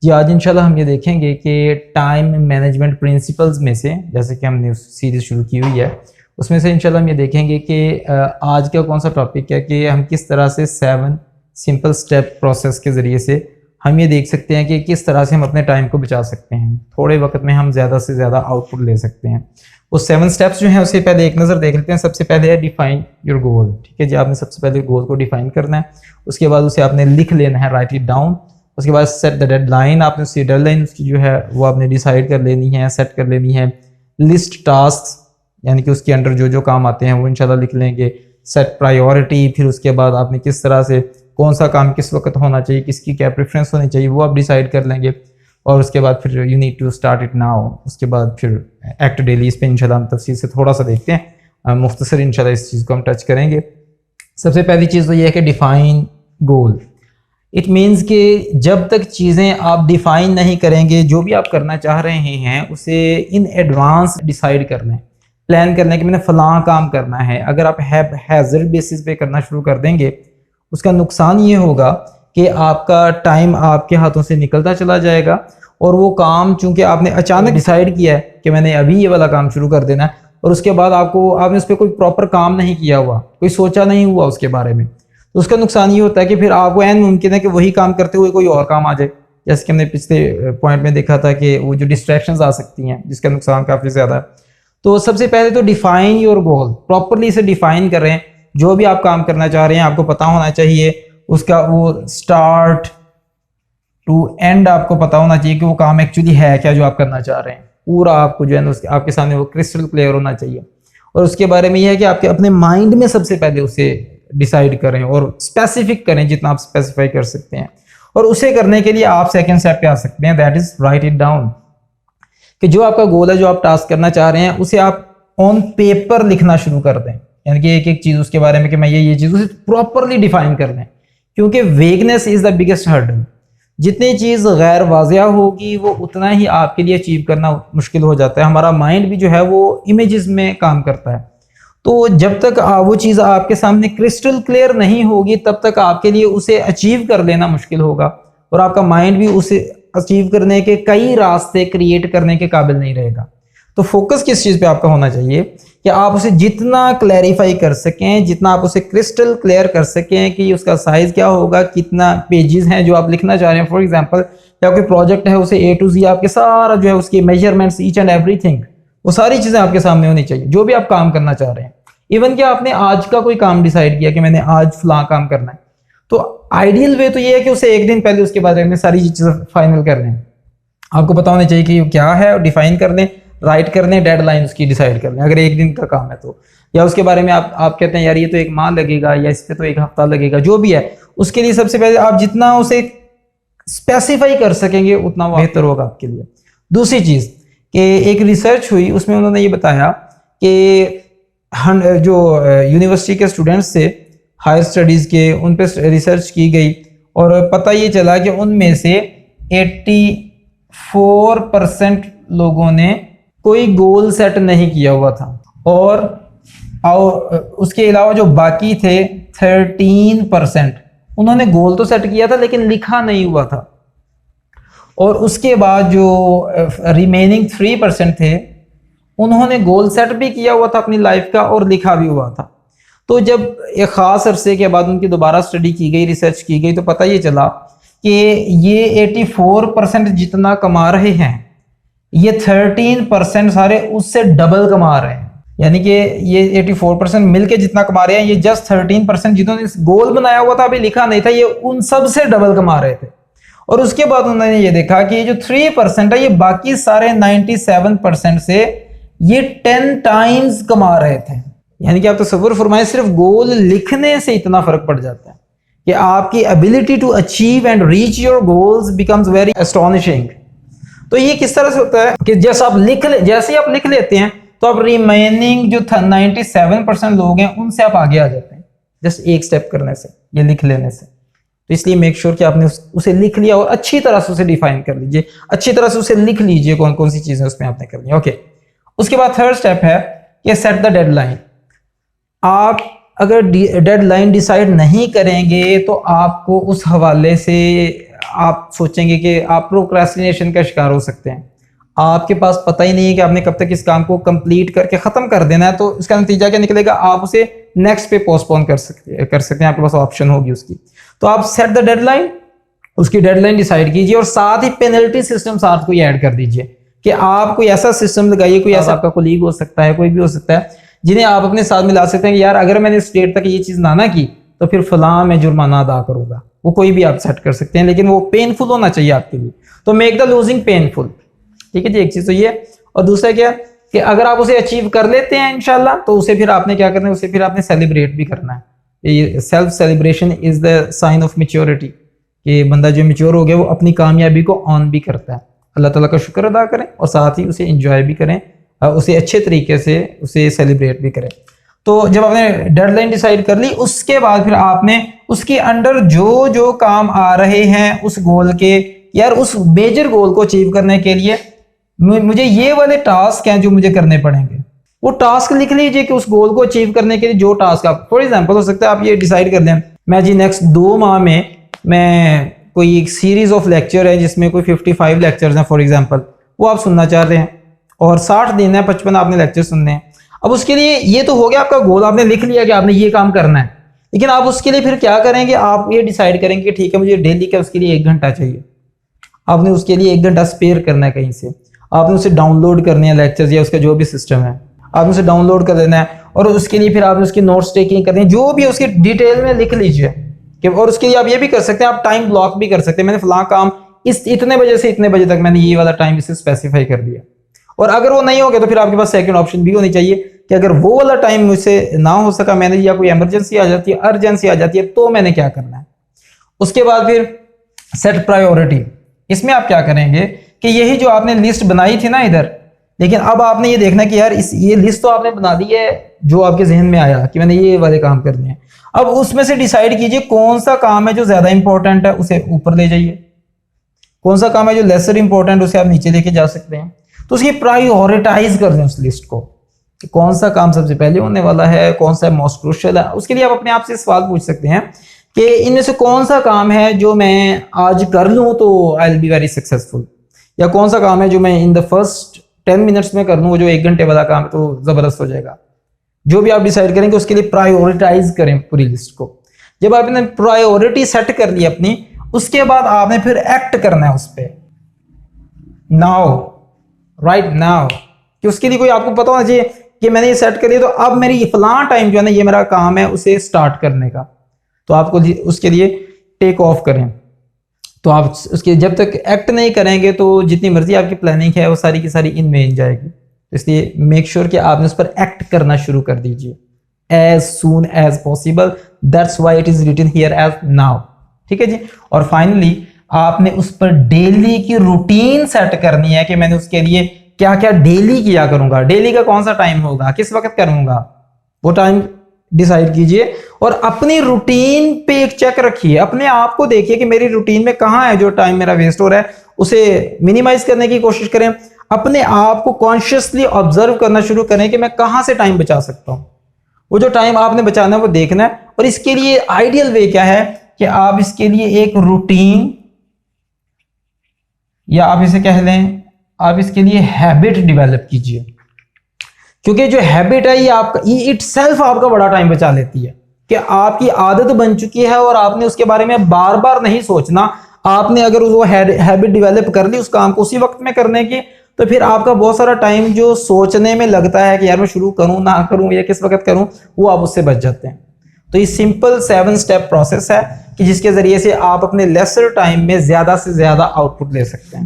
जी आज इंशाल्लाह हम ये देखेंगे कि टाइम मैनेजमेंट प्रिंसिपल्स में से, जैसे कि हमने सीरीज़ शुरू की हुई है, उसमें से इंशाल्लाह हम ये देखेंगे कि आज का कौन सा टॉपिक है कि हम किस तरह से 7 सिंपल स्टेप प्रोसेस के ज़रिए से हम ये देख सकते हैं कि किस तरह से हम अपने टाइम को बचा सकते हैं, थोड़े वक्त में हम ज़्यादा से ज़्यादा आउटपुट ले सकते हैं। वो 7 स्टेप्स जो हैं उससे पहले एक नज़र देख लेते हैं। सबसे पहले है डिफाइन योर गोल। ठीक है जी, आपने सबसे पहले गोल को डिफाइन करना है, उसके बाद उसे आपने लिख लेना है, राइट इट डाउन। उसके बाद सेट द डेडलाइन, आपने उसकी डेडलाइन उसकी जो है वो आपने डिसाइड कर लेनी है, सेट कर लेनी है। लिस्ट टास्क, यानी कि उसके अंडर जो जो काम आते हैं वो इंशाल्लाह लिख लेंगे। सेट प्रायोरिटी, फिर उसके बाद आपने किस तरह से कौन सा काम किस वक्त होना चाहिए, किसकी क्या प्रेफरेंस होनी चाहिए, वो आप डिसाइड कर लेंगे। और उसके बाद फिर you need to start it now. उसके बाद फिर एक्ट डेली, इस पर इंशाल्लाह हम तफसील से थोड़ा सा देखते हैं, मुख्तसर इंशाल्लाह इस चीज़ को हम टच करेंगे। सबसे पहली चीज़ तो ये है कि डिफाइन गोल। इट मीन्स कि जब तक चीज़ें आप डिफ़ाइन नहीं करेंगे, जो भी आप करना चाह रहे हैं उसे इन एडवांस डिसाइड करना है, प्लान करना है कि मैंने फ़लाँ काम करना है। अगर आप हैज़र्ड बेसिस पे करना शुरू कर देंगे, उसका नुकसान ये होगा कि आपका टाइम आपके हाथों से निकलता चला जाएगा, और वो काम चूँकि आपने अचानक डिसाइड किया है कि मैंने अभी ये वाला काम शुरू कर देना है, और उसके बाद आपने उस पर कोई प्रॉपर काम नहीं किया हुआ, कोई सोचा नहीं हुआ उसके बारे में, तो उसका नुकसान ये होता है कि फिर आपको ऐन मुमकिन है कि वही काम करते हुए कोई और काम आ जाए। जैसे कि हमने पिछले पॉइंट में देखा था कि वो जो डिस्ट्रैक्शंस आ सकती हैं जिसका नुकसान काफ़ी ज़्यादा है। तो सबसे पहले तो डिफाइन योर गोल, प्रॉपरली इसे डिफाइन करें। जो भी आप काम करना चाह रहे हैं आपको पता होना चाहिए, उसका वो स्टार्ट टू एंड आपको पता होना चाहिए कि वो काम एक्चुअली है क्या जो आप करना चाह रहे हैं। पूरा आपको जो है ना आपके सामने वो क्रिस्टल क्लियर होना चाहिए। और उसके बारे में यह है कि आपके अपने माइंड में सबसे पहले उसे डिसाइड करें और स्पेसिफिक करें जितना आप स्पेसिफाई कर सकते हैं। और उसे करने के लिए आप सेकंड स्टेप पे आ सकते हैं, that is right it down. कि जो आपका गोल है, जो आप टास्क करना चाह रहे हैं, उसे आप ऑन पेपर लिखना शुरू कर दें। यानी कि एक एक चीज़ उसके बारे में कि मैं ये चीज़ उसे प्रॉपरली डिफाइन कर दें, क्योंकि vagueness is the biggest hurdle. जितनी चीज़ गैर वाज़िया होगी वो उतना ही आपके लिए अचीव करना मुश्किल हो जाता है। हमारा माइंड भी जो है वो इमेजेस में काम करता है, तो जब तक वो चीज़ आपके सामने क्रिस्टल क्लियर नहीं होगी तब तक आपके लिए उसे अचीव कर लेना मुश्किल होगा, और आपका माइंड भी उसे अचीव करने के कई रास्ते क्रिएट करने के काबिल नहीं रहेगा। तो फोकस किस चीज़ पे आपका होना चाहिए कि आप उसे जितना क्लैरिफाई कर सकें, जितना आप उसे क्रिस्टल क्लियर कर सकें कि उसका साइज़ क्या होगा, कितना पेजेस हैं जो आप लिखना चाह रहे हैं। फॉर एग्जांपल या कोई प्रोजेक्ट है, उसे A to Z आपके सारा जो है उसकी मेजरमेंट्स, ईच एंड एवरीथिंग, वो सारी चीज़ें आपके सामने होनी चाहिए जो भी आप काम करना चाह रहे हैं। इवन कि आपने आज का कोई काम डिसाइड किया कि मैंने आज फलां काम करना है, तो आइडियल वे तो ये है कि उसे एक दिन पहले उसके बारे में सारी चीज़ें फाइनल कर लें। आपको पता होना चाहिए कि क्या है, डिफाइन कर लें, राइट कर लें, डेडलाइन उसकी डिसाइड कर लें अगर एक दिन का काम है तो। या उसके बारे में आप कहते हैं यार ये तो 1 माह लगेगा या इस पर तो 1 हफ्ता लगेगा, जो भी है उसके लिए सबसे पहले आप जितना उसे स्पेसिफाई कर सकेंगे उतना बेहतर होगा आपके लिए। दूसरी चीज़ कि एक रिसर्च हुई, उसमें उन्होंने ये बताया कि जो यूनिवर्सिटी के स्टूडेंट्स थे हायर स्टडीज़ के, उन पे रिसर्च की गई और पता ये चला कि उनमें से 84% लोगों ने कोई गोल सेट नहीं किया हुआ था, और उसके अलावा जो बाकी थे 13% उन्होंने गोल तो सेट किया था लेकिन लिखा नहीं हुआ था। और उसके बाद जो रिमेनिंग 3% थे उन्होंने गोल सेट भी किया हुआ था अपनी लाइफ का और लिखा भी हुआ था। तो जब एक ख़ास अरसे के बाद उनकी दोबारा स्टडी की गई, रिसर्च की गई, तो पता ये चला कि ये 84% जितना कमा रहे हैं, ये 13% सारे उससे डबल कमा रहे हैं। यानी कि ये 84% मिलके जितना कमा रहे हैं, ये जस्ट 13% जिन्होंने गोल बनाया हुआ था अभी लिखा नहीं था, ये उन सब से डबल कमा रहे थे। और उसके बाद उन्होंने ये देखा कि ये जो 3% है, ये बाकी सारे 97% से ये 10 टाइम्स कमा रहे थे। यानी कि आप तसव्वुर फरमाएं, सिर्फ गोल लिखने से इतना फर्क पड़ जाता है कि आपकी ability to achieve and reach your goals becomes very astonishing. तो ये किस तरह से होता है कि जैसे ही आप लिख लेते हैं तो आप रिमेनिंग जो 97% लोग हैं उनसे आप आगे आ जाते हैं, जस्ट एक स्टेप करने से, ये लिख लेने से। तो इसलिए मेक श्योर कि आपने उसे लिख लिया और अच्छी तरह से उसे डिफाइन कर लीजिए, अच्छी तरह से उसे लिख लीजिए कौन कौन सी चीजें उसमें आपने करनी है। ओके, उसके बाद थर्ड स्टेप है कि सेट द डेडलाइन। आप अगर डेडलाइन डिसाइड नहीं करेंगे तो आपको उस हवाले से आप सोचेंगे कि आप प्रोक्रेस्टिनेशन का शिकार हो सकते हैं। आपके पास पता ही नहीं है कि आपने कब तक इस काम को कंप्लीट करके ख़त्म कर देना है, तो इसका नतीजा क्या निकलेगा, आप उसे नेक्स्ट पे पोस्टपोन कर सकते हैं, आपके पास ऑप्शन होगी उसकी। तो आप सेट द डेडलाइन, उसकी डेडलाइन डिसाइड कीजिए और साथ ही पेनल्टी सिस्टम साथ को ऐड कर दीजिए कि आप कोई ऐसा सिस्टम लगाइए, कोई ऐसा आपका कोलीग हो सकता है, कोई भी हो सकता है, जिन्हें आप अपने साथ मिला सकते हैं कि यार अगर मैंने इस डेट तक ये चीज़ ना की तो फिर फलां मैं जुर्माना अदा करूंगा। वो कोई भी आप सेट कर सकते हैं, लेकिन वो पेनफुल होना चाहिए आपके लिए। तो मेक द लूजिंग पेनफुल, ठीक है जी, एक चीज़ तो ये। और दूसरा क्या कि अगर आप उसे अचीव कर लेते हैं इंशाल्लाह, तो उसे फिर आपने क्या करना है, उसे फिर आपने सेलिब्रेट भी करना है। ये self celebration is the sign of maturity, कि बंदा जो मैच्योर हो गया वो अपनी कामयाबी को ऑन भी करता है। अल्लाह ताला का शुक्र अदा करें और साथ ही उसे एंजॉय भी करें, उसे अच्छे तरीके से उसे सेलिब्रेट भी करें। तो जब आपने डेडलाइन डिसाइड कर ली, उसके बाद फिर आपने उसके अंडर जो जो काम आ रहे हैं उस गोल के, यार उस मेजर गोल को अचीव करने के लिए मुझे ये वाले टास्क हैं जो मुझे करने पड़ेंगे, वो टास्क लिख लीजिए कि उस गोल को अचीव करने के लिए जो टास्क आप, फॉर एग्जांपल हो सकता है आप ये डिसाइड कर लें, मैं जी नेक्स्ट 2 माह में मैं कोई एक सीरीज ऑफ लेक्चर है जिसमें कोई 55 लेक्चर्स हैं फॉर एग्जांपल, वो आप सुनना चाह रहे हैं और 60 दिन है, 55 आपने लेक्चर सुनने हैं। अब उसके लिए ये तो हो गया आपका गोल, आपने लिख लिया कि आपने ये काम करना है, लेकिन आप उसके लिए फिर क्या करेंगे, आप ये डिसाइड करेंगे कि ठीक है मुझे डेली का उसके लिए 1 घंटा चाहिए। आपने उसके लिए 1 घंटा स्पेयर करना है कहीं से, आपने उसे डाउनलोड करने हैं लेक्चर्स या उसका जो भी सिस्टम है, आपने उसे डाउनलोड कर लेना है और उसके लिए फिर आपने उसकी नोट्स टेकिंग करनी है, जो भी उसकी डिटेल में लिख लीजिए कि, और उसके लिए आप ये भी कर सकते हैं, आप टाइम ब्लॉक भी कर सकते हैं, मैंने फलां काम इस इतने बजे से इतने बजे तक मैंने ये वाला टाइम इसे स्पेसिफाई कर दिया। और अगर वो नहीं हो गया तो फिर आपके पास सेकंड ऑप्शन भी होनी चाहिए कि अगर वो वाला टाइम मुझसे ना हो सका मैंने, या कोई इमरजेंसी आ जाती है, अर्जेंसी आ जाती है, तो मैंने क्या करना है। उसके बाद फिर सेट प्रायोरिटी, इसमें आप क्या करेंगे कि यही जो आपने लिस्ट बनाई थी ना इधर, लेकिन अब आपने ये देखना कि यार ये लिस्ट तो आपने बना दी है जो आपके जहन में आया कि मैंने ये वाले काम करने हैं। अब उसमें से डिसाइड कीजिए कौन सा काम है जो ज्यादा इंपॉर्टेंट है, उसे ऊपर ले जाइए, कौन सा काम है जो लेसर इंपॉर्टेंट उसे आप नीचे लेके जा सकते हैं। तो उसकी प्रायोरिटाइज कर दें उस लिस्ट को, कौन सा काम सबसे पहले होने वाला है, कौन सा मोस्ट क्रूशियल है। उसके लिए आप अपने आप से सवाल पूछ सकते हैं कि इनमें से कौन सा काम है जो मैं आज कर लूं तो I will be very successful, या कौन सा काम है जो मैं इन द फर्स्ट 10 मिनट्स में कर लूं, वो जो 1 घंटे वाला काम है तो जबरदस्त हो जाएगा। जो भी आप डिसाइड करेंगे उसके लिए प्रायोरिटाइज करें पूरी लिस्ट को। जब आपने प्रायोरिटी सेट कर ली अपनी, उसके बाद आपने फिर एक्ट करना है उस पर, नाउ, राइट नाउ, कि उसके लिए कोई आपको पता होना चाहिए कि मैंने ये सेट कर लिया तो अब मेरी फलां टाइम जो है ना ये मेरा काम है उसे स्टार्ट करने का, तो आपको उसके लिए टेक ऑफ करें। तो आप उसके जब तक एक्ट नहीं करेंगे तो जितनी मर्जी आपकी प्लानिंग है वो सारी की सारी इन में जाएगी। तो इसलिए मेक श्योर कि आपने उस पर एक्ट करना शुरू कर दीजिए as soon as possible, that's why it is written here as now, ठीक है जी। और फाइनली आपने उस पर डेली की रूटीन सेट करनी है कि मैंने उसके लिए क्या क्या डेली किया करूंगा, डेली का कौन सा टाइम होगा, किस वक्त करूंगा, वो टाइम डिसाइड कीजिए और अपनी रूटीन पे एक चेक रखिए, अपने आप को देखिए कि मेरी रूटीन में कहां है जो टाइम मेरा वेस्ट हो रहा है, उसे मिनिमाइज करने की कोशिश करें। अपने आप को कॉन्शियसली ऑब्जर्व करना शुरू करें कि मैं कहां से टाइम बचा सकता हूं। वो जो टाइम आपने बचाना है वो देखना है, और इसके लिए आइडियल वे क्या है कि आप इसके लिए एक रूटीन, या आप इसे कह लें आप इसके लिए हैबिट डेवलप कीजिए, क्योंकि जो हैबिट है ये आपका इट सेल्फ आपका बड़ा टाइम बचा लेती है कि आपकी आदत बन चुकी है और आपने उसके बारे में बार बार नहीं सोचना। आपने अगर वो हैबिट डेवलप कर ली उस काम को उसी वक्त में करने की, तो फिर आपका बहुत सारा टाइम जो सोचने में लगता है कि यार मैं शुरू करूं ना करूं या किस वक्त करूं, वो आप उससे बच जाते हैं। तो ये सिंपल 7 स्टेप प्रोसेस है कि जिसके जरिए से आप अपने लेसर टाइम में ज्यादा से ज्यादा आउटपुट ले सकते हैं।